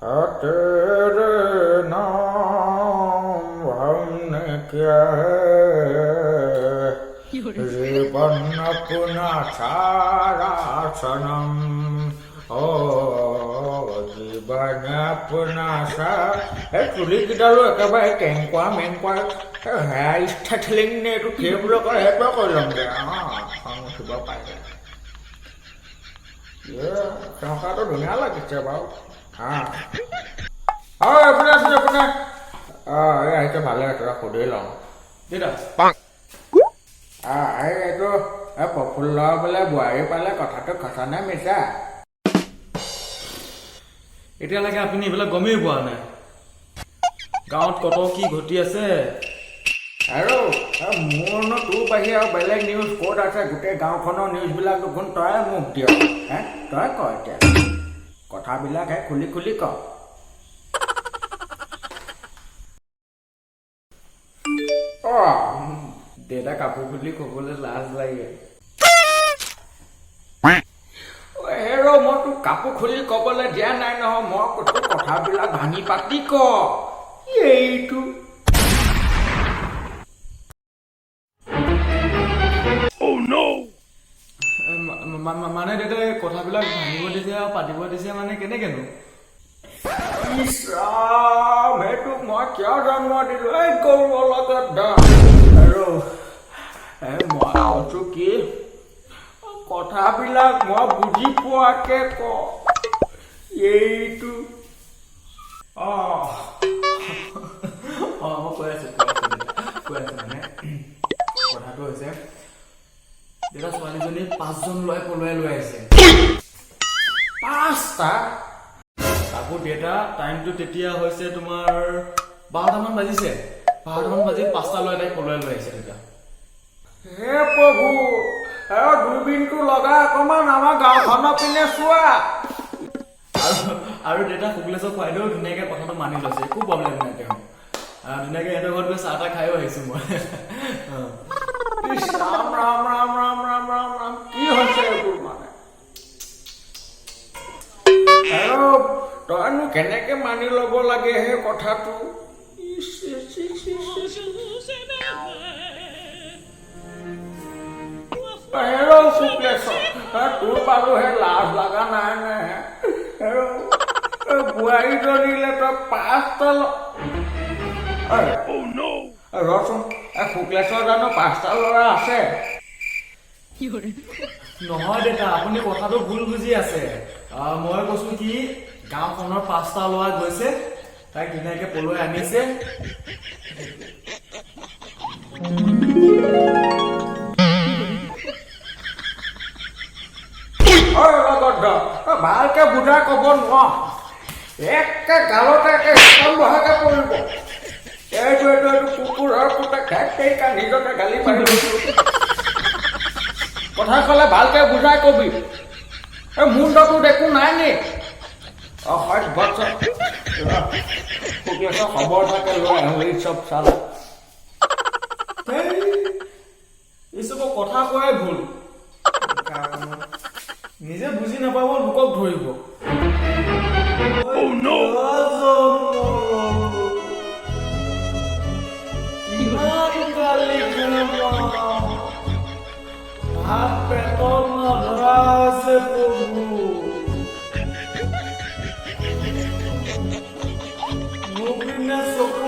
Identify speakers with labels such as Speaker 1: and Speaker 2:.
Speaker 1: तेरे नाम हमने क्या है जीवन अपना सारा सनम ओ जीवन अपना सा চুলিকেইডালো একেবাৰে কেংকুৱা মেংকুৱা হেয়াৰ ষ্টাইলিং নে এইটো কি বুলি কয় সেইটোৱে কৰি ল'মগৈ খং উঠিব পাৰে টকাটো ধুনীয়া লাগিছে বাৰু এইপিনে আছে এইপিনে এই আহিছে ভালে আছে সুধি লওঁ এইটো প্ৰফুল্ল বোলে বোৱাৰী পালে কথাটো সঁচা নে মিছা
Speaker 2: এতিয়ালৈকে আপুনি এইবিলাক গমেই পোৱা নাই গাঁৱত কত কি ঘটি আছে
Speaker 1: আৰু মোৰনো তোৰ বাহিৰে আৰু বেলেগ নিউজ ক'ত আছে গোটেই গাঁওখনৰ নিউজবিলাক দেখোন তই মোক দিয় তই ক এতিয়া কথাবিলাক খুলি খুলি ক
Speaker 2: দেউতা কাপোৰ খুলি ক'বলৈ লাজ লাগে
Speaker 1: হেৰ মই তোক কাপোৰ খুলি ক'বলৈ দিয়া নাই নহয় মই তোৰ কথাবিলাক ভাঙি পাতি ক এইটো
Speaker 2: মানে দেউতাই কথাবিলাক ভাঙিব দিছে আৰু পাতিব দিছে মানে কেনেকেনো
Speaker 1: সেইটো মই কিয় জন্ম দিলো এই গৰুৰ লগত আৰু মই কৈছো কি কথাবিলাক মই বুজি পোৱাকে ক এইটো
Speaker 2: মই কৈ আছো মানে কথাটো হৈছে দেউতা ছোৱালীজনী 5জন ল'ৰাই পলুৱাই লৈ আহিছে
Speaker 1: 5টা
Speaker 2: আকৌ দেউতা টাইমটো তেতিয়া হৈছে তোমাৰ 12টামান বাজিছে 12টামান বাজি 5টা ল'ৰাই তাইক পলুৱাই লৈ আহিছে দেউতা
Speaker 1: হে প্ৰভু দূৰবীনটো লগাই অকমান আমাৰ গাঁওখনৰ পিনে চোৱা
Speaker 2: আৰু দেউতা শুক্লেশ্বৰ খুৱাইদেউ ধুনীয়াকে কথাটো মানি লৈছে একো প্ৰব্লেম নাই তেওঁ ধুনীয়াকে সিহঁতৰ ঘৰত গৈ চাহ তাহ খাইও আহিছো মই
Speaker 1: ৰাম ৰাম ৰাম ৰাম ৰাম ৰাম ৰাম কি হৈছে এইবোৰ মানে তইনো কেনেকে মানি ল'ব লাগে সেই কথাটো তোৰ বাৰু হে লাজ লগা নাই নে বোৱাৰীজনীলে তই 5টা ৰচোন শুক্লেশ্বৰ জানো 5টা ল'ৰা আছে
Speaker 2: নহয় দেউতা আপুনি কথাটো ভুল বুজি আছে মই কৈছো কি গাঁওখনৰ 5টা ল'ৰা গৈছে তাইক ধুনীয়াকে পলুৱাই আনিছে
Speaker 1: ভালকে বুজাই ক'ব নোৱাৰ একে গালতে বহাকে পৰিব এইটো কুকুৰৰ পুতেক নিজকে গালি পাৰি কথা ক'লে ভালকে বুজাই কবি মুণ্ডটোত একো নাই নি শুক্লেশ্বৰ খবৰ থাকে লৈ আহো এই চব চাল
Speaker 2: এইচবৰ কথা কোৱাই ভুল নিজে বুজি নাপাব লোকক ধৰিব ভাত পেটত নধৰা আছে প্ৰভু মোৰ পিনে চকু